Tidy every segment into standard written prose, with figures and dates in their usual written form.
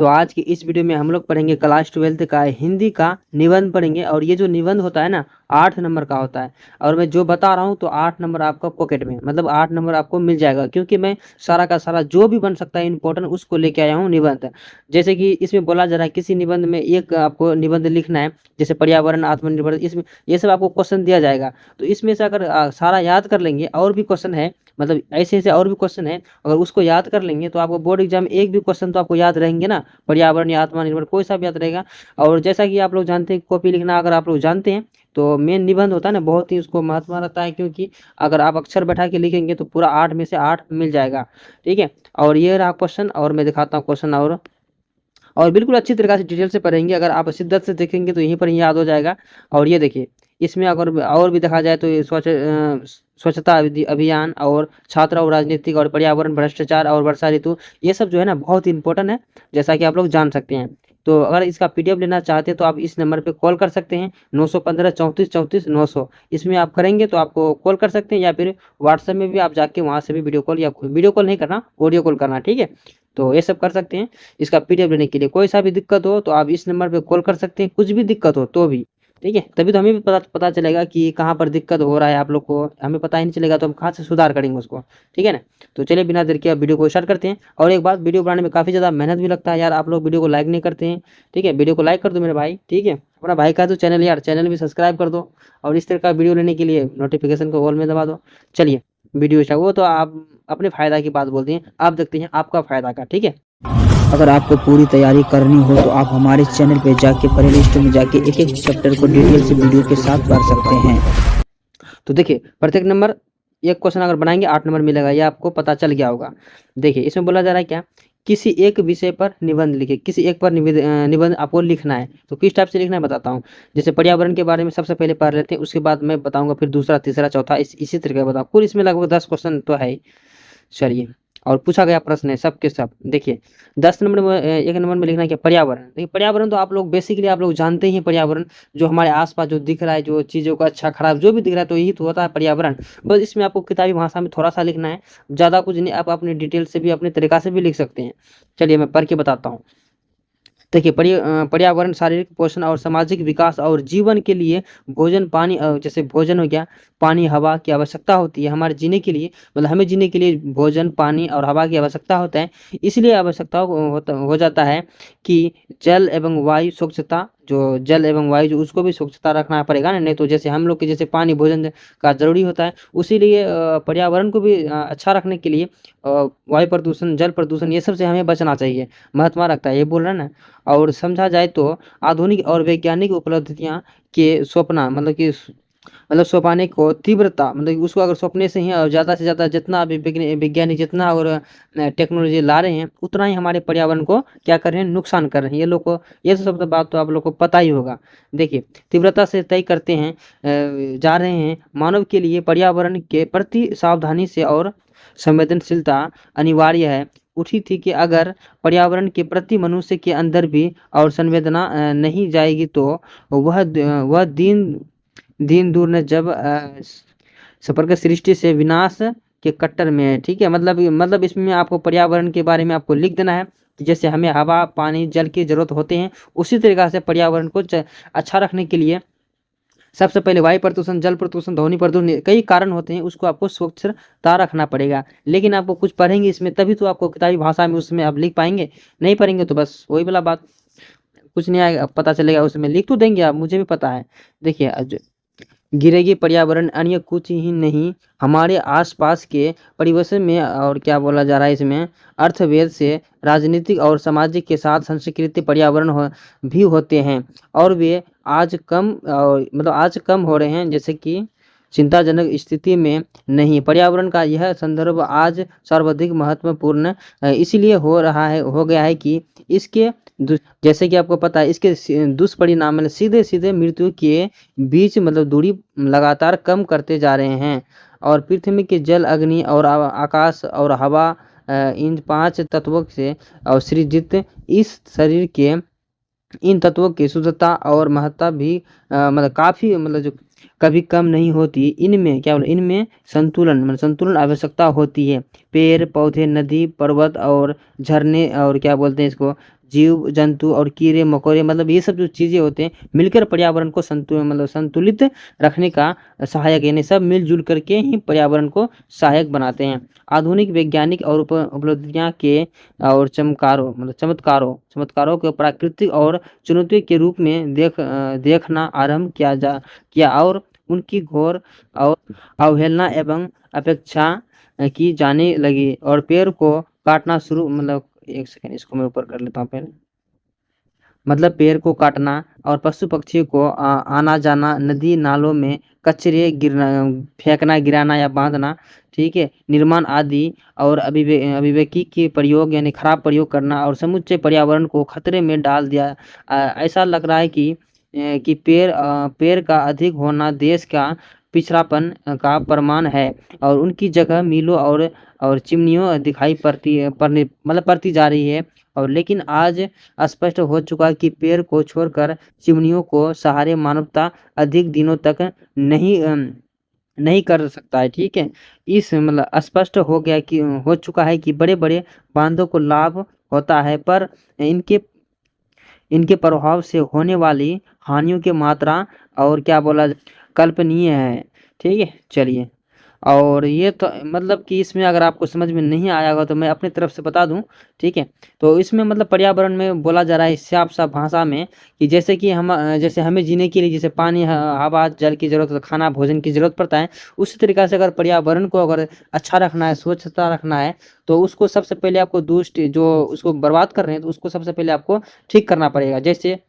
तो आज की इस वीडियो में हम लोग पढ़ेंगे क्लास 12 का हिंदी का निबंध पढ़ेंगे। और ये जो निबंध होता है ना 8 नंबर का होता है। और मैं जो बता रहा हूँ तो 8 नंबर आपका पॉकेट में, मतलब 8 नंबर आपको मिल जाएगा, क्योंकि मैं सारा का सारा जो भी बन सकता है इंपॉर्टेंट उसको लेके आया हूँ निबंध। जैसे कि इसमें बोला जा रहा है किसी निबंध में एक आपको निबंध लिखना है, जैसे पर्यावरण, आत्मनिर्भर, इसमें ये सब आपको क्वेश्चन दिया जाएगा। तो इसमें से अगर सारा याद कर लेंगे, और भी क्वेश्चन है, मतलब ऐसे ऐसे और भी क्वेश्चन है, अगर उसको याद कर लेंगे तो आपको बोर्ड एग्जाम में एक भी क्वेश्चन तो आपको याद रहेंगे ना, पर्यावरण या आत्मनिर्भर कोई सा भी याद रहेगा। और जैसा कि आप लोग जानते हैं कॉपी लिखना अगर आप लोग जानते हैं तो मेन निबंध होता है ना, बहुत ही उसको महत्व रहता है, क्योंकि अगर आप अक्षर बैठा के लिखेंगे तो पूरा 8 में से 8 मिल जाएगा। ठीक है, और ये रहा क्वेश्चन, और मैं दिखाता हूँ क्वेश्चन। और बिल्कुल अच्छी तरीके से डिटेल से पढ़ेंगे, अगर आप शिद्दत से देखेंगे तो यहीं पर ही याद हो जाएगा। और ये देखिए, इसमें अगर और भी देखा जाए तो ये स्वच्छता अभियान, और छात्र और राजनीतिक, और पर्यावरण, भ्रष्टाचार, और वर्षा ऋतु, ये सब जो है ना बहुत इंपॉर्टेंट है, जैसा कि आप लोग जान सकते हैं। तो अगर इसका पीडीएफ लेना चाहते हैं तो आप इस नंबर पे कॉल कर सकते हैं, 915 34 34 900। इसमें आप करेंगे तो आपको कॉल कर सकते हैं, या फिर व्हाट्सएप में भी आप जाके वहाँ से भी वीडियो कॉल, या वीडियो कॉल नहीं करना, ऑडियो कॉल करना। ठीक है, तो ये सब कर सकते हैं। इसका पीडीएफ लेने के लिए कोई सा भी दिक्कत हो तो आप इस नंबर पे कॉल कर सकते हैं, कुछ भी दिक्कत हो तो भी। ठीक है, तभी तो हमें भी पता चलेगा कि कहाँ पर दिक्कत हो रहा है आप लोग को, हमें पता ही नहीं चलेगा तो हम कहाँ से सुधार करेंगे उसको। ठीक है ना, तो चलिए बिना देर के अब वीडियो को स्टार्ट करते हैं। और एक बात, वीडियो बनाने में काफ़ी ज़्यादा मेहनत भी लगता है यार, आप लोग वीडियो को लाइक नहीं करते हैं। ठीक है, वीडियो को लाइक कर दो मेरे भाई। ठीक है, अपना भाई का तो चैनल यार, चैनल भी सब्सक्राइब कर दो, और इस तरह का वीडियो लेने के लिए नोटिफिकेशन को ऑल में दबा दो। चलिए वीडियो स्टार्ट। वो तो आप अपने फ़ायदा की बात बोलते हैं, आप देखते हैं आपका फ़ायदा का। ठीक है, अगर आपको पूरी तैयारी करनी हो तो आप हमारे चैनल पे जाके प्लेलिस्ट में जाके एक एक चैप्टर को डिटेल से वीडियो के साथ पढ़ सकते हैं। तो देखिए प्रत्येक नंबर एक क्वेश्चन अगर बनाएंगे 8 नंबर मिलेगा, ये आपको पता चल गया होगा। देखिए इसमें बोला जा रहा है क्या, किसी एक विषय पर निबंध लिखे, किसी एक पर निबंध आपको लिखना है। तो किस टाइप से लिखना है बताता हूँ। जैसे पर्यावरण के बारे में सबसे पहले पढ़ लेते हैं, उसके बाद मैं बताऊंगा फिर दूसरा, तीसरा, चौथा, इसी तरीके का बताऊँ। कुल इसमें लगभग 10 क्वेश्चन तो है ही। चलिए, और पूछा गया प्रश्न है सब के सब। देखिए 10 नंबर में, एक नंबर में लिखना है क्या, पर्यावरण। देखिए पर्यावरण तो आप लोग बेसिकली आप लोग जानते ही हैं, पर्यावरण जो हमारे आसपास जो दिख रहा है, जो चीज़ों का अच्छा खराब जो भी दिख रहा है, तो यही तो होता है पर्यावरण। बस इसमें आपको किताबी भाषा में थोड़ा सा लिखना है, ज़्यादा कुछ नहीं, आप अपनी डिटेल से भी अपने तरीका से भी लिख सकते हैं। चलिए मैं पढ़ के बताता हूँ। देखिए पर्यावरण शारीरिक पोषण और सामाजिक विकास और जीवन के लिए भोजन, पानी, जैसे भोजन हो गया, पानी, हवा की आवश्यकता होती है हमारे जीने के लिए, मतलब हमें जीने के लिए भोजन, पानी और हवा की आवश्यकता होता है। इसलिए आवश्यकता हो जाता है कि जल एवं वायु स्वच्छता, जो जल एवं वायु जो उसको भी स्वच्छता रखना पड़ेगा ना, नहीं तो जैसे हम लोग के जैसे पानी भोजन का जरूरी होता है, उसीलिए पर्यावरण को भी अच्छा रखने के लिए वायु प्रदूषण, जल प्रदूषण, ये सब से हमें बचना चाहिए, महत्व रखता है, ये बोल रहा है ना। और समझा जाए तो आधुनिक और वैज्ञानिक उपलब्धियां के सौंपना, मतलब सौंपाने को तीव्रता, मतलब उसको अगर सौंपने से ही, और ज़्यादा से ज़्यादा जितना अभी वैज्ञानिक जितना और टेक्नोलॉजी ला रहे हैं, उतना ही हमारे पर्यावरण को क्या कर रहे हैं, नुकसान कर रहे हैं। ये लोग को ये सब तो बात तो आप लोग को पता ही होगा। देखिए तीव्रता से तय करते हैं जा रहे हैं, मानव के लिए पर्यावरण के प्रति सावधानी से और संवेदनशीलता अनिवार्य है। उठी थी कि अगर पर्यावरण के प्रति मनुष्य के अंदर भी और संवेदना नहीं जाएगी तो वह दिन दूर न जब संपर्क सृष्टि से विनाश के कट्टर में है। ठीक है, मतलब इसमें आपको पर्यावरण के बारे में आपको लिख देना है कि जैसे हमें हवा, पानी, जल की जरूरत होते हैं, उसी तरीक़ा से पर्यावरण को अच्छा रखने के लिए सबसे पहले वायु प्रदूषण, जल प्रदूषण, ध्वनि प्रदूषण, कई कारण होते हैं, उसको आपको स्वच्छता रखना पड़ेगा। लेकिन आपको कुछ पढ़ेंगे इसमें तभी तो आपको किताबी भाषा में उसमें आप लिख पाएंगे, नहीं पढ़ेंगे तो बस वही वाला बात, कुछ नहीं आएगा, पता चलेगा। उसमें लिख तो देंगे आप, मुझे भी पता है। देखिए गिरेगी पर्यावरण अन्य कुछ ही नहीं, हमारे आसपास के परिवेश में, और क्या बोला जा रहा है इसमें, अर्थवेद से राजनीतिक और सामाजिक के साथ संस्कृति पर्यावरण भी होते हैं, और वे आज कम हो रहे हैं, जैसे कि चिंताजनक स्थिति में नहीं। पर्यावरण का यह संदर्भ आज सर्वाधिक महत्वपूर्ण इसलिए हो गया है कि इसके जैसे कि आपको पता है, इसके दुष्परिणाम मतलब सीधे सीधे मृत्यु के बीच, मतलब दूरी लगातार कम करते जा रहे हैं। और पृथ्वी के जल, अग्नि और आकाश और हवा, इन 5 तत्वों से और सृजित इस शरीर के इन तत्वों की शुद्धता और महत्ता भी मतलब काफ़ी, मतलब जो कभी कम नहीं होती। इनमें क्या बोले, इनमें संतुलन आवश्यकता होती है। पेड़ पौधे, नदी, पर्वत और झरने, और क्या बोलते हैं इसको, जीव जंतु और कीड़े मकोड़े, मतलब ये सब जो चीज़ें होते हैं मिलकर पर्यावरण को संतुलित रखने का सहायक, यानी सब मिलजुल करके ही पर्यावरण को सहायक बनाते हैं। आधुनिक वैज्ञानिक और उपलब्धियां के और चमत्कारों को प्राकृतिक और चुनौतियों के रूप में देखना आरंभ किया और उनकी घोर और अवहेलना एवं अपेक्षा की जाने लगी और पेड़ को काटना शुरू, मतलब एक सेकंड इसको मैं ऊपर कर लेता हूँ पहले, मतलब पेड़ को काटना और पशु पक्षी को आना जाना, नदी नालों में कचरे फेंकना, गिराना या बांधना, ठीक है, निर्माण आदि और अभिवेकी के प्रयोग यानी खराब प्रयोग करना और समुच्चय पर्यावरण को खतरे में डाल दिया। ऐसा लग रहा है कि पेड़ का अधिक होना देश का पिछड़ापन का प्रमाण है और उनकी जगह मिलों और चिमनियों दिखाई पड़ती जा रही है। और लेकिन आज स्पष्ट हो चुका कि पेड़ को छोड़कर चिमनियों को सहारे मानवता अधिक दिनों तक नहीं कर सकता है, ठीक है। इस मतलब स्पष्ट हो चुका है कि बड़े बड़े बांधों को लाभ होता है, पर इनके प्रभाव से होने वाली हानियों की मात्रा और क्या बोला कल्पनीय है, ठीक है। चलिए, और ये तो मतलब कि इसमें अगर आपको समझ में नहीं आया होगा तो मैं अपनी तरफ से बता दूं, ठीक है। तो इसमें मतलब पर्यावरण में बोला जा रहा है साफ साफ भाषा में कि जैसे हमें जीने के लिए जैसे पानी, हवा, जल की जरूरत, खाना, भोजन की जरूरत पड़ता है, उसी तरीक़ा से अगर पर्यावरण को अगर अच्छा रखना है, स्वच्छता रखना है, तो उसको सबसे पहले आपको जो उसको बर्बाद कर रहे हैं तो उसको सबसे पहले आपको ठीक करना पड़ेगा। जैसे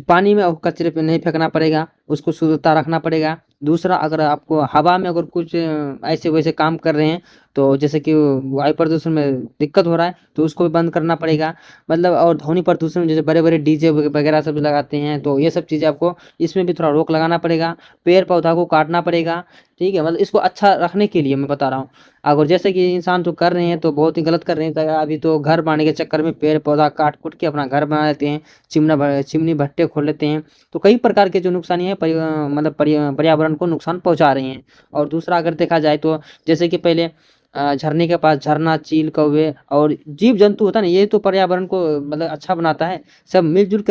पानी में कचरे पे नहीं फेंकना पड़ेगा, उसको शुद्धता रखना पड़ेगा। दूसरा, अगर आपको हवा में अगर कुछ ऐसे वैसे काम कर रहे हैं तो जैसे कि वायु प्रदूषण में दिक्कत हो रहा है तो उसको भी बंद करना पड़ेगा, मतलब। और ध्वनि प्रदूषण जैसे बड़े बड़े डीजे वगैरह सब लगाते हैं तो ये सब चीज़ें आपको इसमें भी थोड़ा रोक लगाना पड़ेगा। पेड़ पौधा को काटना पड़ेगा, ठीक है, मतलब इसको अच्छा रखने के लिए मैं बता रहा हूँ। अगर जैसे कि इंसान तो कर रहे हैं तो बहुत ही गलत कर रहे हैं, तो अभी तो घर बनाने के चक्कर में पेड़ पौधा काट कुट के अपना घर बना लेते हैं, चिमनी भट्टे खोल लेते हैं, तो कई प्रकार के जो नुकसानी है पर्यावरण को नुकसान पहुंचा रहे हैं। और दूसरा, अगर देखा जाए तो जैसे कि पहले झरने के पास झरना, चील, कौवे और जीव जंतु होता है ना, ये तो पर्यावरण को मतलब अच्छा बनाता है। सब मिलजुल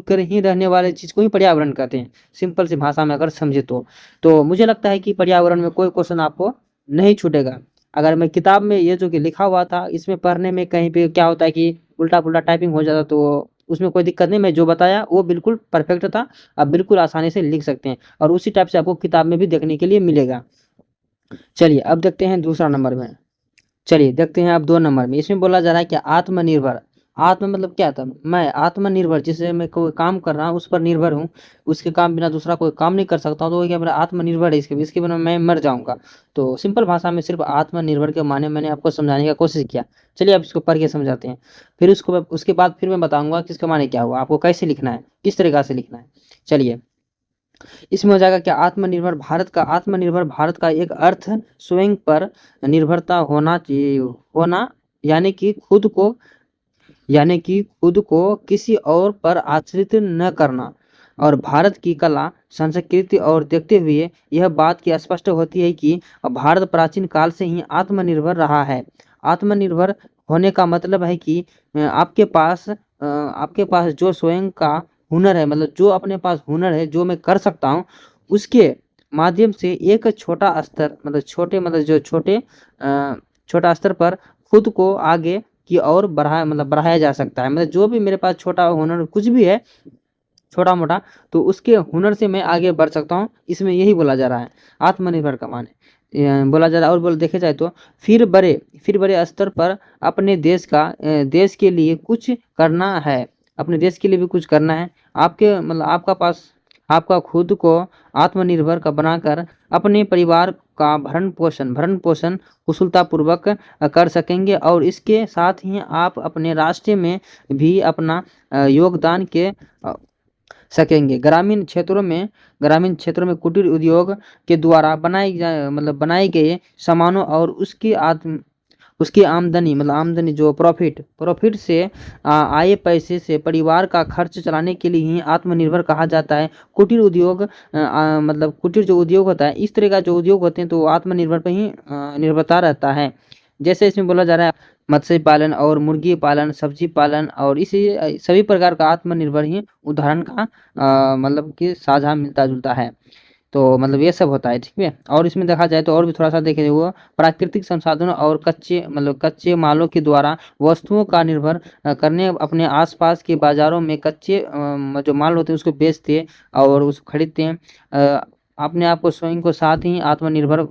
कर ही रहने वाले चीज़ को ही पर्यावरण कहते हैं, सिंपल सी भाषा में अगर समझे तो मुझे लगता है कि पर्यावरण में कोई क्वेश्चन आपको नहीं छूटेगा। अगर मैं किताब में ये जो कि लिखा हुआ था इसमें पढ़ने में कहीं पे क्या होता है कि उल्टा पुल्टा टाइपिंग हो जाता, तो उसमें कोई दिक्कत नहीं। मैं जो बताया वो बिल्कुल परफेक्ट था, आप बिल्कुल आसानी से लिख सकते हैं और उसी टाइप से आपको किताब में भी देखने के लिए मिलेगा। चलिए, अब देखते हैं दूसरा नंबर में। चलिए देखते हैं अब 2 नंबर में। इसमें बोला जा रहा है कि आत्मनिर्भर। आत्म मतलब क्या था, मैं आत्मनिर्भर, जिससे मैं कोई काम कर रहा हूँ उस पर निर्भर हूँ, उसके काम बिना दूसरा कोई काम नहीं कर सकता हूँ, तो वो क्या मेरा आत्मनिर्भर है, इसके बिना मैं मर जाऊंगा। तो सिंपल भाषा में सिर्फ आत्मनिर्भर के माने मैंने आपको समझाने का कोशिश किया। चलिए अब इसको पढ़ के समझाते हैं, फिर उसके बाद फिर मैं बताऊंगा कि इसका माने क्या हुआ, आपको कैसे लिखना है, किस तरीका से लिखना है। चलिए, इसमें हो जाएगा कि आत्मनिर्भर भारत का एक अर्थ स्वयं पर निर्भरता होना, यानी कि खुद को किसी और पर आश्रित न करना। और भारत की कला, संस्कृति और देखते हुए यह बात की स्पष्ट होती है कि भारत प्राचीन काल से ही आत्मनिर्भर रहा है। आत्मनिर्भर होने का मतलब है कि आपके पास जो स्वयं का हुनर है, मतलब जो अपने पास हुनर है, जो मैं कर सकता हूँ, उसके माध्यम से एक छोटा स्तर, छोटा स्तर पर खुद को आगे की ओर बढ़ाया जा सकता है। मतलब जो भी मेरे पास छोटा हुनर कुछ भी है, छोटा मोटा, तो उसके हुनर से मैं आगे बढ़ सकता हूँ, इसमें यही बोला जा रहा है आत्मनिर्भर का माने बोला जा रहा है। और देखे जाए तो फिर बड़े स्तर पर अपने देश के लिए कुछ करना है, अपने देश के लिए भी कुछ करना है। आपका खुद को आत्मनिर्भर का बनाकर अपने परिवार का भरण पोषण कुशलतापूर्वक कर सकेंगे और इसके साथ ही आप अपने राष्ट्र में भी अपना योगदान के सकेंगे। ग्रामीण क्षेत्रों में कुटीर उद्योग के द्वारा बनाए गए सामानों और उसकी आमदनी जो प्रॉफिट से आए पैसे से परिवार का खर्च चलाने के लिए ही आत्मनिर्भर कहा जाता है। कुटीर जो उद्योग होता है, इस तरह का जो उद्योग होते हैं तो आत्मनिर्भर पर ही निर्भरता रहता है। जैसे इसमें बोला जा रहा है मत्स्य पालन और मुर्गी पालन, सब्जी पालन और इसी सभी प्रकार का आत्मनिर्भर ही उदाहरण का मतलब कि साझा मिलता जुलता है। तो मतलब ये सब होता है, ठीक है। और इसमें देखा जाए तो और भी थोड़ा सा देखें, वो प्राकृतिक संसाधनों और कच्चे मालों के द्वारा वस्तुओं का निर्भर करने अपने आसपास के बाजारों में कच्चे जो माल होते हैं उसको बेचते और उसको खरीदते हैं। अपने आप को स्वयं को साथ ही आत्मनिर्भर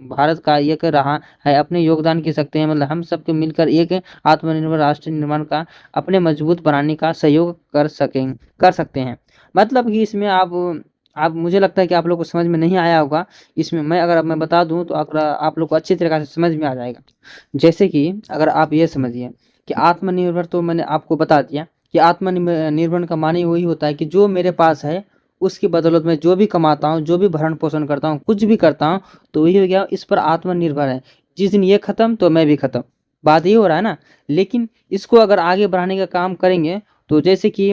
भारत का एक रहा है अपने योगदान के सकते हैं, मतलब हम सबके मिलकर एक आत्मनिर्भर राष्ट्र निर्माण का अपने मजबूत बनाने का सहयोग कर सकते हैं। मतलब कि इसमें आप मुझे लगता है कि आप लोग को समझ में नहीं आया होगा। इसमें मैं बता दूं तो आप लोग को अच्छी तरीके से समझ में आ जाएगा। जैसे कि अगर आप ये समझिए कि आत्मनिर्भर, तो मैंने आपको बता दिया कि आत्मनिर्भर का माने वही होता है कि जो मेरे पास है उसकी बदौलत मैं जो भी कमाता हूँ, जो भी भरण पोषण करता हूँ, कुछ भी करता हूँ, तो वही हो गया, इस पर आत्मनिर्भर है। जिस दिन ये खत्म तो मैं भी खत्म, बात ये हो रहा है ना। लेकिन इसको अगर आगे बढ़ाने का काम करेंगे तो जैसे कि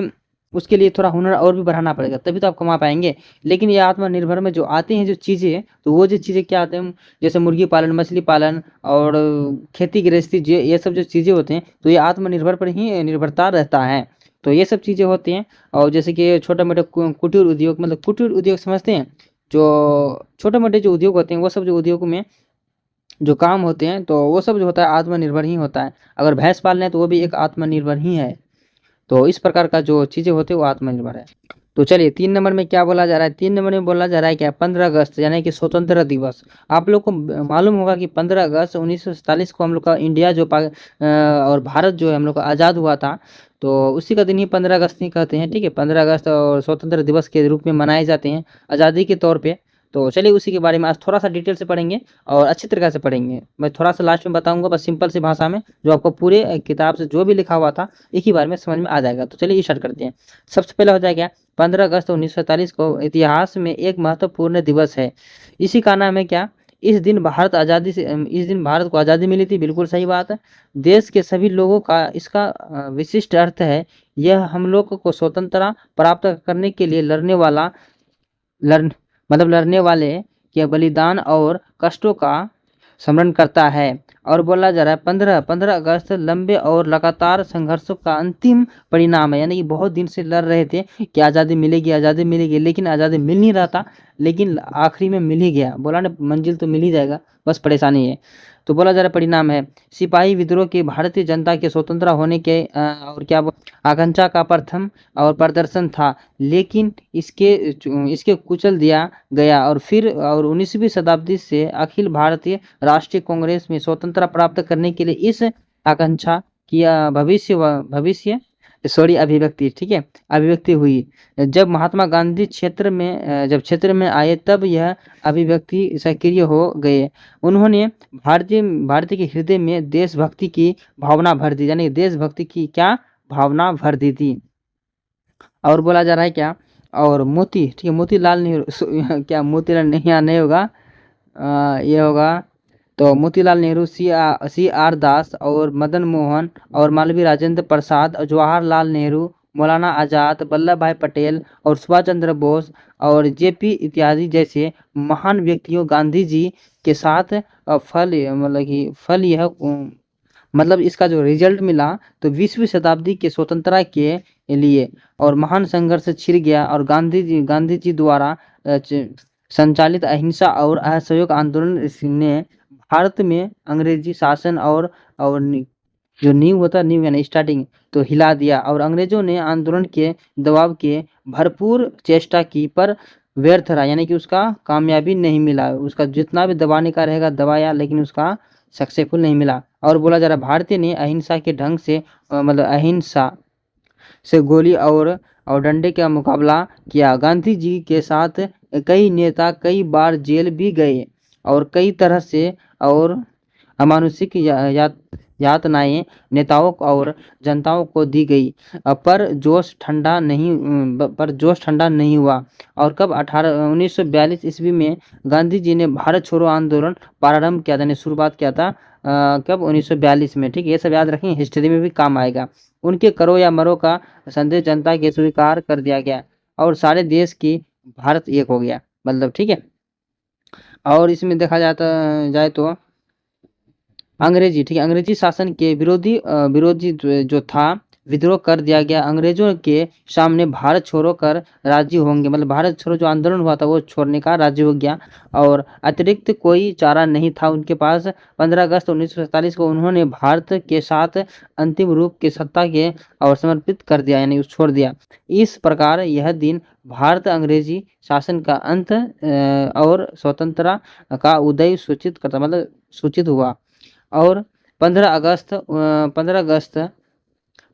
उसके लिए थोड़ा हुनर और भी बढ़ाना पड़ेगा, तभी तो आप कमा पाएंगे। लेकिन ये आत्मनिर्भर में जो आते हैं जो चीज़ें, तो वो जो चीज़ें क्या आते हैं, जैसे मुर्गी पालन, मछली पालन और खेती गृहस्थी, ये सब जो चीज़ें होते हैं, तो ये आत्मनिर्भर पर ही निर्भरता रहता है। तो ये सब चीज़ें होती हैं। और जैसे कि छोटे मोटे कुटीर उद्योग, मतलब कुटीर उद्योग समझते हैं, जो छोटे मोटे जो उद्योग होते हैं, वो सब जो उद्योग में जो काम होते हैं, तो वो सब जो होता है आत्मनिर्भर ही होता है। अगर भैंस पालना है तो वो भी एक आत्मनिर्भर ही है। तो इस प्रकार का जो चीज़ें होती है वो आत्मनिर्भर है। तो चलिए 3 नंबर में क्या बोला जा रहा है, 3 नंबर में बोला जा रहा है क्या, 15 अगस्त यानी कि स्वतंत्रता दिवस। आप लोग को मालूम होगा कि 15 अगस्त 1947 को हम लोग का इंडिया जो और भारत जो है हम लोग का आज़ाद हुआ था, तो उसी का दिन ही 15 अगस्त ही कहते हैं, ठीक है। 15 अगस्त और स्वतंत्र दिवस के रूप में मनाए जाते हैं आज़ादी के तौर पे। तो चलिए उसी के बारे में आज थोड़ा सा डिटेल से पढ़ेंगे और अच्छी तरीके से पढ़ेंगे। मैं थोड़ा सा लास्ट में बताऊंगा बस सिंपल सी भाषा में, जो आपको पूरे किताब से जो भी लिखा हुआ था एक ही बार में समझ में आ जाएगा। तो चलिए स्टार्ट करते हैं। सबसे पहले हो जाएगा 15 अगस्त 1947 को इतिहास में एक महत्वपूर्ण दिवस है। इसी का नाम है क्या, इस दिन भारत को आज़ादी मिली थी, बिल्कुल सही बात है। देश के सभी लोगों का इसका विशिष्ट अर्थ है। यह हम लोग को स्वतंत्रता प्राप्त करने के लिए लड़ने वाले के बलिदान और कष्टों का स्मरण करता है। और बोला जा रहा है 15 अगस्त लंबे और लगातार संघर्षों का अंतिम परिणाम है, यानी कि बहुत दिन से लड़ रहे थे कि आज़ादी मिलेगी, लेकिन आज़ादी मिल नहीं रहा था, लेकिन आखिरी में मिल ही गया। बोला ना, मंजिल तो मिल ही जाएगा, बस परेशानी है। तो बोला जा रहा परिणाम है सिपाही विद्रोह के भारतीय जनता के स्वतंत्र होने के और क्या आकांक्षा का प्रथम और प्रदर्शन था, लेकिन इसके कुचल दिया गया। और फिर 19वीं शताब्दी से अखिल भारतीय राष्ट्रीय कांग्रेस में स्वतंत्रता प्राप्त करने के लिए इस आकांक्षा की अभिव्यक्ति, ठीक है, अभिव्यक्ति हुई। जब महात्मा गांधी क्षेत्र में आए तब यह अभिव्यक्ति सक्रिय हो गए। उन्होंने भारतीय के हृदय में देशभक्ति की भावना भर दी, यानी देशभक्ति की क्या भावना भर दी थी। और बोला जा रहा है क्या, और ठीक है, मोतीलाल नेहरू क्या मोतीलाल नहीं होगा, ये होगा तो मोतीलाल नेहरू, सी आर दास और मदन मोहन और मालवीय राजेंद्र प्रसाद, जवाहरलाल नेहरू, मौलाना आज़ाद, वल्लभ भाई पटेल और सुभाष चंद्र बोस और जेपी इत्यादि जैसे महान व्यक्तियों गांधी जी के साथ मतलब इसका जो रिजल्ट मिला, तो 20वीं शताब्दी के स्वतंत्रता के लिए और महान संघर्ष छिड़ गया। और गांधी जी द्वारा संचालित अहिंसा और असहयोग आंदोलन ने भारत में अंग्रेजी शासन और जो नींव होता है, नींव यानी स्टार्टिंग, तो हिला दिया। और अंग्रेजों ने आंदोलन के दबाव के भरपूर चेष्टा की पर व्यर्थ रहा, यानी कि उसका कामयाबी नहीं मिला। उसका जितना भी दबाने का रहेगा दबाया, लेकिन उसका सक्सेसफुल नहीं मिला। और बोला जा रहा भारतीय ने अहिंसा के ढंग से मतलब अहिंसा से गोली और डंडे का मुकाबला किया। गांधी जी के साथ कई नेता कई बार जेल भी गए और कई तरह से और अमानुषिक यातनाएं नेताओं और जनताओं को दी गई, पर जोश ठंडा नहीं हुआ। और कब 1942 ईस्वी में गांधी जी ने भारत छोड़ो आंदोलन प्रारंभ किया, यानी शुरुआत किया था कब, 1942 में, ठीक है। ये सब याद रखें, हिस्ट्री में भी काम आएगा। उनके करो या मरो का संदेश जनता के स्वीकार कर दिया गया और सारे देश की भारत एक हो गया, मतलब, ठीक है। और इसमें देखा जाए तो अंग्रेजी, ठीक है, अंग्रेजी शासन के विरोधी जो था, विद्रोह कर दिया गया। अंग्रेजों के सामने भारत छोड़ो कर राजी होंगे, मतलब भारत छोड़ो जो आंदोलन हुआ था वो छोड़ने का राजी हो गया, और अतिरिक्त कोई चारा नहीं था उनके पास। 15 अगस्त 1947 को उन्होंने भारत के साथ अंतिम रूप के सत्ता के और समर्पित कर दिया, यानी छोड़ दिया। इस प्रकार यह दिन भारत अंग्रेजी शासन का अंत और स्वतंत्रता का उदय सूचित करता, मतलब सूचित हुआ। और 15 अगस्त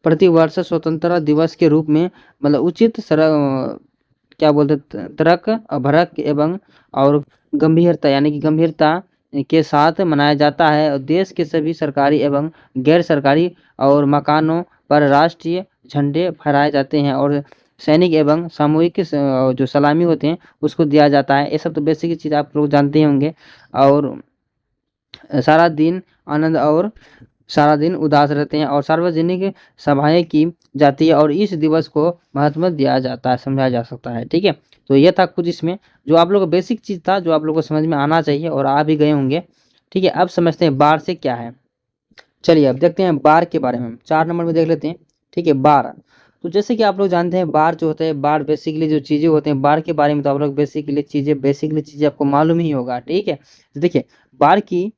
प्रतिवर्ष स्वतंत्रता दिवस के रूप में, मतलब उचित क्या बोलते तर्क भरक एवं और गंभीरता, यानी कि गंभीरता के साथ मनाया जाता है। और देश के सभी सरकारी एवं गैर सरकारी और मकानों पर राष्ट्रीय झंडे फहराए जाते हैं, और सैनिक एवं सामूहिक जो सलामी होते हैं उसको दिया जाता है। ये सब तो बेसिक चीज़ आप लोग जानते ही होंगे। और सारा दिन आनंद और सारा दिन उदास रहते हैं, और सार्वजनिक सभाएं की जाती है, और इस दिवस को महत्व दिया जाता है, समझाया जा सकता है। ठीक है, तो ये था कुछ इसमें जो आप लोगों को बेसिक चीज़ था, जो आप लोगों को समझ में आना चाहिए और आ भी गए होंगे। ठीक है, अब समझते हैं बाढ़ से क्या है। चलिए अब देखते हैं बाढ़ के बारे में, 4 नंबर में देख लेते हैं। ठीक है, बाढ़, तो जैसे कि आप लोग जानते हैं बाढ़ जो होता है, बाढ़ बेसिकली जो चीज़ें होते हैं बाढ़ के बारे में तो आप लोग बेसिकली चीज़ें आपको मालूम ही होगा। ठीक है, तो देखिए बाढ़ की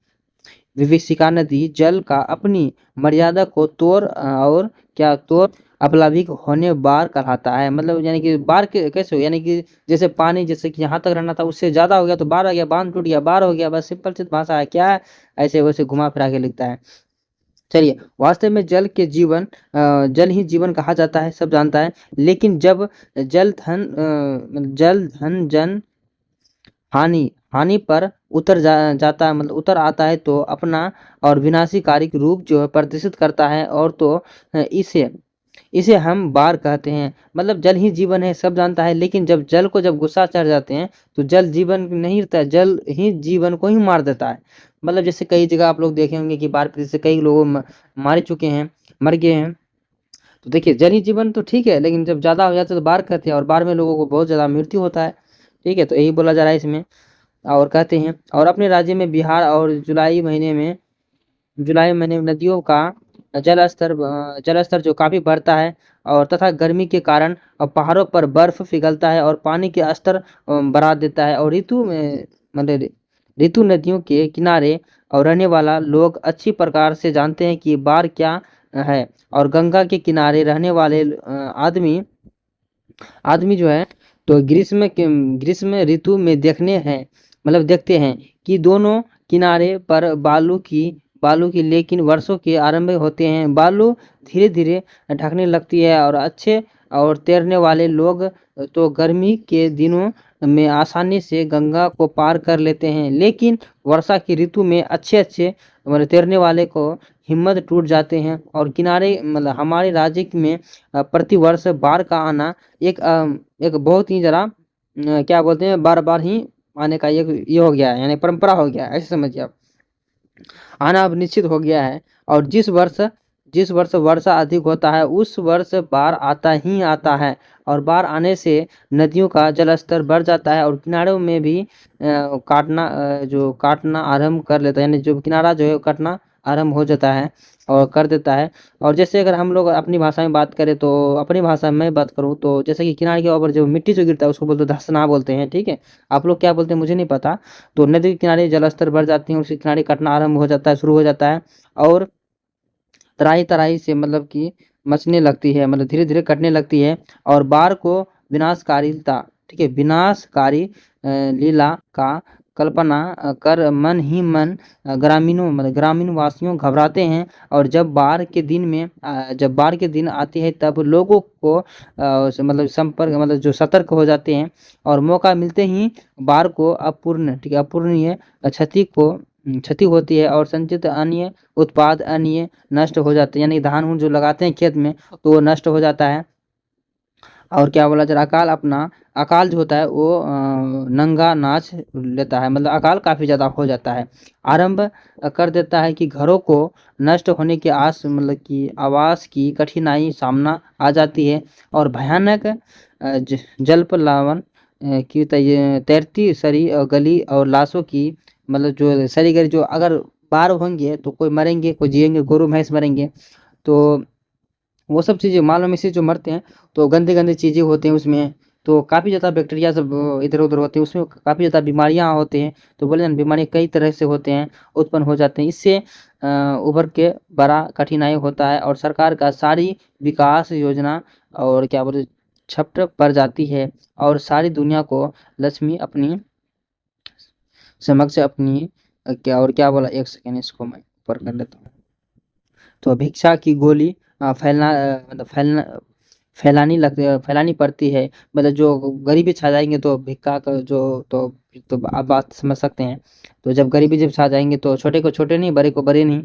विभीषिका नदी जल का अपनी मर्यादा को तोड़ अपलाविक होने बाढ़ कहलाता है। मतलब यानी कि बाढ़ के कैसे हो, यानी कि जैसे पानी जैसे कि यहाँ तक रहना था उससे ज़्यादा हो गया तो बाढ़ आ गया, बांध टूट गया बाढ़ हो गया, बस सिंपल सी भाषा है, क्या है ऐसे वैसे घुमा फिरा के लिखता है। चलिए, वास्तव में जल ही जीवन कहा जाता है, सब जानता है। लेकिन जब जल धन जन हानि पर जाता है, मतलब उतर आता है, तो अपना और विनाशकारी रूप जो है प्रदर्शित करता है, और तो इसे इसे हम बाढ़ कहते हैं। मतलब जल ही जीवन है, सब जानता है, लेकिन जब गुस्सा चढ़ जाते हैं तो जल जीवन नहीं रहता है, जल ही जीवन को ही मार देता है। मतलब जैसे कई जगह आप लोग देखे होंगे कि बाढ़ से कई लोग मारे चुके हैं, मर गए हैं। तो देखिए जल ही जीवन तो ठीक है, लेकिन जब ज़्यादा हो जाता है तो बाढ़ कहते हैं, और बाढ़ में लोगों को बहुत ज़्यादा मृत्यु होता है। ठीक है, तो यही बोला जा रहा है इसमें। और कहते हैं, और अपने राज्य में बिहार और जुलाई महीने में नदियों का जल स्तर जो काफ़ी बढ़ता है, और तथा गर्मी के कारण पहाड़ों पर बर्फ पिघलता है और पानी के स्तर बढ़ा देता है। और मतलब ऋतु नदियों के किनारे और रहने वाला लोग अच्छी प्रकार से जानते हैं कि बाढ़ क्या है। और गंगा के किनारे रहने वाले आदमी जो है तो ग्रीष्म ऋतु में देखते हैं कि दोनों किनारे पर बालू की लेकिन वर्षों के आरंभ होते हैं, बालू धीरे धीरे ढकने लगती है, और अच्छे और तैरने वाले लोग तो गर्मी के दिनों में आसानी से गंगा को पार कर लेते हैं। लेकिन वर्षा की ऋतु में अच्छे मतलब तैरने वाले को हिम्मत टूट जाते हैं, और किनारे मतलब हमारे राज्य में प्रतिवर्ष बाढ़ का आना एक बहुत ही ज़रा क्या बोलते हैं बार बार ही आने का ये हो गया है, यानी परंपरा हो गया है, ऐसे समझिए आप। आना अब निश्चित हो गया है, और जिस वर्ष वर्षा अधिक होता है उस वर्ष बाढ़ आता ही आता है, और बाढ़ आने से नदियों का जलस्तर बढ़ जाता है, और किनारों में भी काटना आरंभ कर लेता है, यानी जो किनारा जो है काटना आरंभ हो जाता है और कर देता है। और जैसे अगर हम लोग अपनी भाषा में बात करें, तो अपनी भाषा में मैं बात करूँ तो जैसे कि किनारे के ऊपर जो मिट्टी जो गिरता है उसको बोलते हैं धसना बोलते हैं। ठीक है, आप लोग क्या बोलते हैं मुझे नहीं पता। तो नदी के किनारे जलस्तर बढ़ जाती है, उसके किनारे कटना आरंभ हो जाता है, शुरू हो जाता है, और तराई तराई से मतलब कि मचने लगती है, मतलब धीरे धीरे कटने लगती है। और बाढ़ को विनाशकारिता, ठीक है, विनाशकारी लीला का कल्पना कर मन ही मन ग्रामीण वासियों घबराते हैं। और जब बाढ़ के दिन आती है तब लोगों को मतलब संपर्क मतलब जो सतर्क हो जाते हैं, और मौका मिलते ही बाढ़ को अपूर्णीय क्षति होती है, और संचित अन्य उत्पाद अन्य नष्ट हो जाते हैं, यानी धान उन जो लगाते हैं खेत में तो वो नष्ट हो जाता है। और क्या बोला जाए, अकाल जो होता है वो नंगा नाच लेता है, मतलब अकाल काफ़ी ज़्यादा हो जाता है, आरंभ कर देता है कि घरों को नष्ट होने के मतलब कि आवास की कठिनाई सामना आ जाती है, और भयानक जलप्लावन की तैरती सरी और गली और लाशों की मतलब जो सरी गली जो अगर बार होंगे तो कोई मरेंगे, कोई जिएंगे, गोरू भैंस मरेंगे। तो वो सब चीज़ें मानव में से जो मरते हैं तो गंदे गंदे चीज़ें होते हैं उसमें, तो काफ़ी ज़्यादा बैक्टीरिया सब इधर उधर होते हैं, उसमें काफ़ी ज़्यादा बीमारियाँ होते हैं। तो बोले ना, बीमारियाँ कई तरह से होते हैं, उत्पन्न हो जाते हैं। इससे उभर के बड़ा कठिनाई होता है और सरकार का सारी विकास योजना और क्या बोले छप्ट पड़ जाती है और सारी दुनिया को लक्ष्मी अपनी समक्ष अपनी क्या और क्या बोला, एक सेकेंड इसको मैं ऊपर कर लेता हूँ। तो भिक्षा की गोली मतलब फैलानी पड़ती है। मतलब जो गरीबी छा जाएंगे तो भिक्षा का तो आप बात समझ सकते हैं। तो जब गरीबी जब छा जाएंगे तो छोटे को छोटे नहीं, बड़े को बड़े नहीं,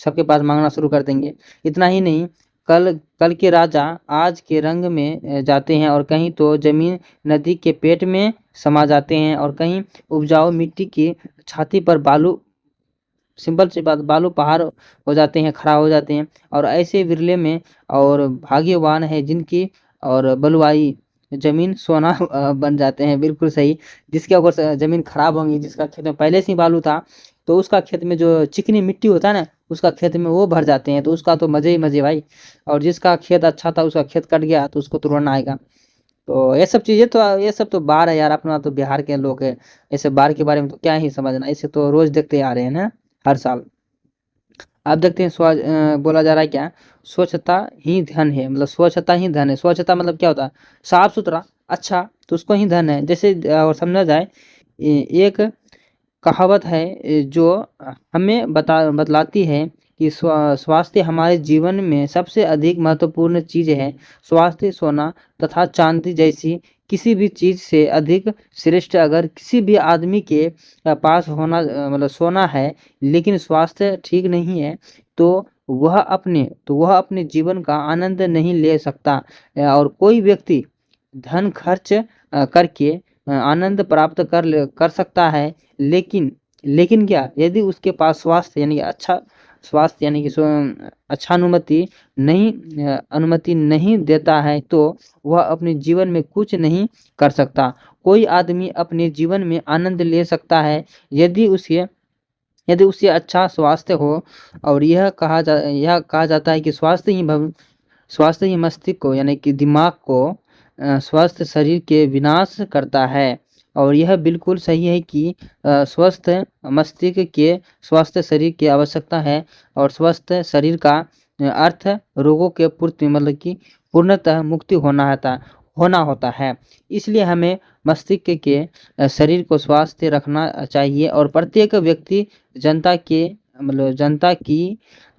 सबके पास मांगना शुरू कर देंगे। इतना ही नहीं, कल कल के राजा आज के रंग में जाते हैं और कहीं तो जमीन नदी के पेट में समा जाते हैं और कहीं उपजाऊ मिट्टी की छाती पर बालू, सिंपल सी बात, बालू पहाड़ हो जाते हैं, खड़ा हो जाते हैं। और ऐसे विरले में और भाग्यवान है जिनकी और बलुआई जमीन सोना बन जाते हैं। बिल्कुल सही। जिसके ऊपर जमीन खराब होंगी, जिसका खेत में पहले से ही बालू था, तो उसका खेत में जो चिकनी मिट्टी होता है ना, उसका खेत में वो भर जाते हैं, तो उसका तो मजे ही मजे भाई। और जिसका खेत अच्छा था, उसका खेत कट गया तो उसको तुरंत आएगा। तो ये सब चीज़ें तो, ये सब तो बाढ़ है यार, अपना तो बिहार के लोग है, ऐसे बाढ़ के बारे में तो क्या ही समझना, इसे तो रोज देखते आ रहे हैं ना, हर साल। आप देखते हैं बोला जा रहा है क्या, स्वच्छता ही धन है। मतलब स्वच्छता ही धन है। स्वच्छता मतलब क्या होता है, साफ सुथरा, अच्छा, तो उसको ही धन है। जैसे और समझा जाए, एक कहावत है जो हमें बतलाती है कि स्वास्थ्य हमारे जीवन में सबसे अधिक महत्वपूर्ण चीज़ है। स्वास्थ्य सोना तथा चांदी जैसी किसी भी चीज़ से अधिक श्रेष्ठ अगर किसी भी आदमी के पास होना मतलब सोना है, लेकिन स्वास्थ्य ठीक नहीं है, तो वह अपने जीवन का आनंद नहीं ले सकता। और कोई व्यक्ति धन खर्च करके आनंद प्राप्त कर सकता है, लेकिन क्या, यदि उसके पास स्वास्थ्य यानी कि अच्छा स्वास्थ्य यानी कि अच्छा अनुमति नहीं देता है, तो वह अपने जीवन में कुछ नहीं कर सकता। कोई आदमी अपने जीवन में आनंद ले सकता है यदि उसे अच्छा स्वास्थ्य हो। और यह कहा जाता है कि स्वास्थ्य ही मस्तिष्क को यानी कि दिमाग को स्वस्थ शरीर के विनाश करता है। और यह बिल्कुल सही है कि स्वस्थ मस्तिष्क के स्वस्थ शरीर की आवश्यकता है। और स्वस्थ शरीर का अर्थ रोगों के पूर्ति मतलब कि पूर्णतः मुक्ति होना होता है। इसलिए हमें मस्तिष्क के शरीर को स्वास्थ्य रखना चाहिए। और प्रत्येक व्यक्ति जनता की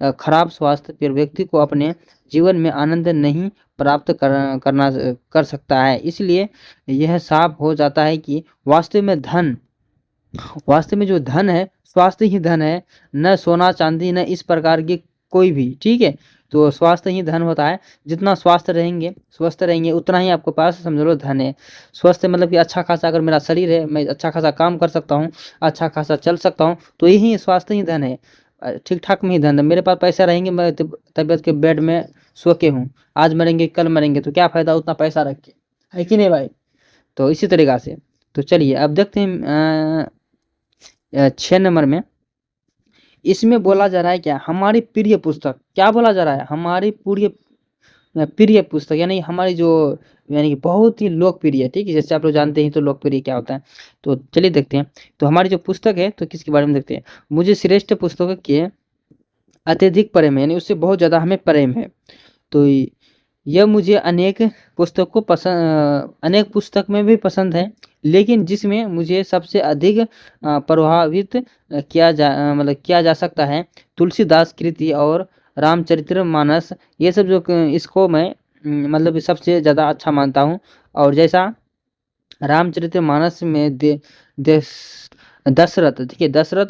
खराब स्वास्थ्य पर व्यक्ति को अपने जीवन में आनंद नहीं प्राप्त कर सकता है। इसलिए यह साफ हो जाता है कि वास्तव में जो धन है, स्वास्थ्य ही धन है, न सोना चांदी, न इस प्रकार की कोई भी, ठीक है। तो स्वास्थ्य ही धन होता है। जितना स्वस्थ रहेंगे उतना ही आपके पास समझ लो धन है। स्वस्थ मतलब कि अच्छा खासा अगर मेरा शरीर है, मैं अच्छा खासा काम कर सकता हूँ, अच्छा खासा चल सकता हूँ, तो यही स्वास्थ्य ही धन है। ठीक ठाक में ही धन है। मेरे पास पैसा रहेंगे, मैं तबीयत के बेड में सो के हूँ, आज मरेंगे कल मरेंगे, तो क्या फ़ायदा उतना पैसा रख के, है कि नहीं भाई। तो इसी तरीक़ा से तो चलिए अब देखते हैं 6 नंबर में। इसमें बोला जा रहा है क्या, हमारी प्रिय पुस्तक, क्या बोला जा रहा है, हमारी प्रिय पुस्तक यानी हमारी जो यानी कि बहुत ही लोकप्रिय, ठीक है। जैसे आप लोग जानते हैं तो लोकप्रिय क्या होता है। तो चलिए देखते हैं। तो हमारी जो पुस्तक है तो किसके बारे में देखते हैं। मुझे श्रेष्ठ पुस्तक के अत्यधिक प्रेम है, यानी उससे बहुत ज़्यादा हमें प्रेम है। तो यह मुझे अनेक पुस्तक में भी पसंद है, लेकिन जिसमें मुझे सबसे अधिक प्रभावित किया जा सकता है तुलसीदास कृति और रामचरितमानस। ये सब जो इसको मैं मतलब सबसे ज़्यादा अच्छा मानता हूँ। और जैसा रामचरितमानस में दशरथ, ठीक है, दशरथ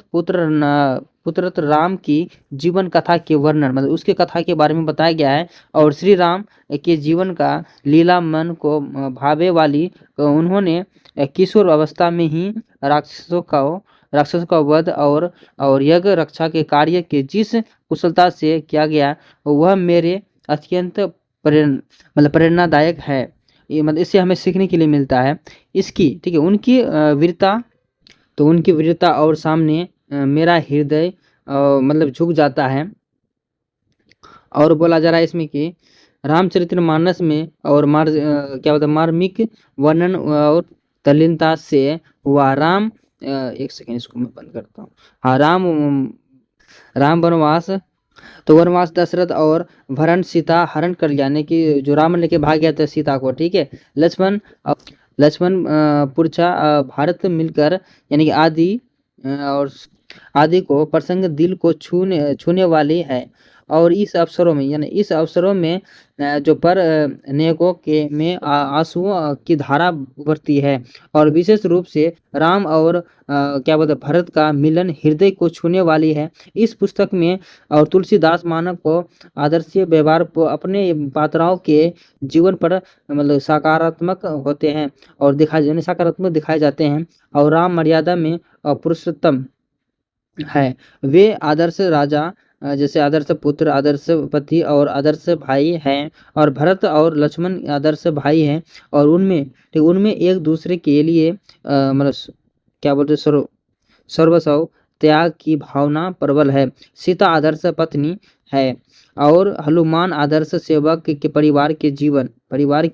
पुत्र राम की जीवन कथा के वर्णन मतलब उसके कथा के बारे में बताया गया है। और श्री राम के जीवन का लीला मन को भावे वाली, उन्होंने किशोर अवस्था में ही राक्षसों का वध और यज्ञ रक्षा के कार्य के जिस कुशलता से किया गया, वह मेरे अत्यंत प्रेरणादायक है। ये मतलब इससे हमें सीखने के लिए मिलता है इसकी, ठीक है, उनकी वीरता और सामने मेरा हृदय मतलब झुक जाता है। और बोला जा रहा है इसमें कि रामचरितमानस में और क्या बोलते हैं मार्मिक वर्णन और तल्लीनता से हुआ राम एक सेकेंड इसको मैं बंद करता हूँ। हाँ, राम वनवास, तो वनवास दशरथ और भरण सीता हरण कर जाने की, जो राम लेके भाग गया था सीता को, ठीक है। लक्ष्मण पुरछा भारत मिलकर, यानी कि आदि को प्रसंग दिल को छूने वाली है। और इस अवसरों में, यानी इस अवसरों में जो पर नेकों के में आंसुओं की धारा उभरती है, और विशेष रूप से राम और क्या बोलते भरत का मिलन हृदय को छूने वाली है। इस पुस्तक में और तुलसीदास मानव को आदर्शीय व्यवहार को अपने पात्राओं के जीवन पर मतलब सकारात्मक होते हैं और सकारात्मक दिखाए जाते हैं। और राम मर्यादा में पुरुषोत्तम है। वे आदर्श राजा, जैसे आदर्श पुत्र, आदर्श पति और आदर्श भाई हैं। और भरत और लक्ष्मण आदर्श भाई हैं, और उनमें एक दूसरे के लिए मतलब क्या बोलते सर्वस्व त्याग की भावना प्रबल है। सीता आदर्श पत्नी है, और हनुमान आदर्श सेवक के परिवार के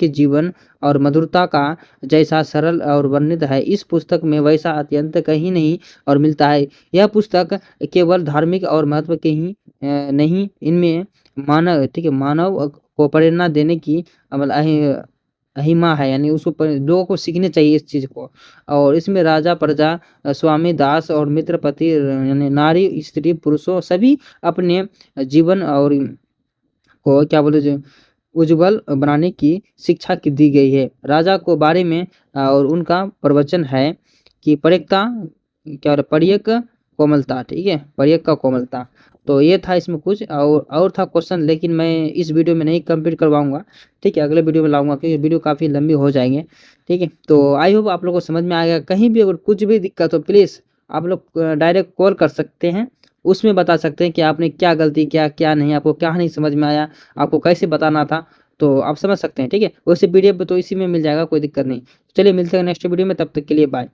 जीवन और मधुरता का जैसा सरल और वर्णित है, इस पुस्तक में वैसा अत्यंत कहीं नहीं और मिलता है। यह पुस्तक केवल धार्मिक और महत्व के ही नहीं, इनमें मानव को प्रेरणा देने की मतलब अहिमा है, यानी उसको लोगों को सीखने चाहिए इस चीज़ को। और इसमें राजा प्रजा, स्वामी दास और मित्र पति, यानी नारी स्त्री पुरुषों सभी अपने जीवन और को क्या बोले जो उज्जवल बनाने की शिक्षा की दी गई है। राजा को बारे में और उनका प्रवचन है कि पर्यक कोमलता, ठीक है, पर्यक का कोमलता। तो ये था इसमें कुछ और था क्वेश्चन, लेकिन मैं इस वीडियो में नहीं कंप्लीट करवाऊंगा, ठीक है, अगले वीडियो में लाऊंगा, क्योंकि वीडियो काफ़ी लंबी हो जाएंगे, ठीक है। तो आई होप आप लोगों को समझ में आ गया। कहीं भी अगर कुछ भी दिक्कत हो, प्लीज़ आप लोग डायरेक्ट कॉल कर सकते हैं, उसमें बता सकते हैं कि आपने क्या गलती किया, क्या नहीं, आपको क्या नहीं समझ में आया, आपको कैसे बताना था, तो आप समझ सकते हैं, ठीक है। वैसे PDF तो इसी में मिल जाएगा, कोई दिक्कत नहीं। चलिए मिलते हैं नेक्स्ट वीडियो में, तब तक के लिए बाय।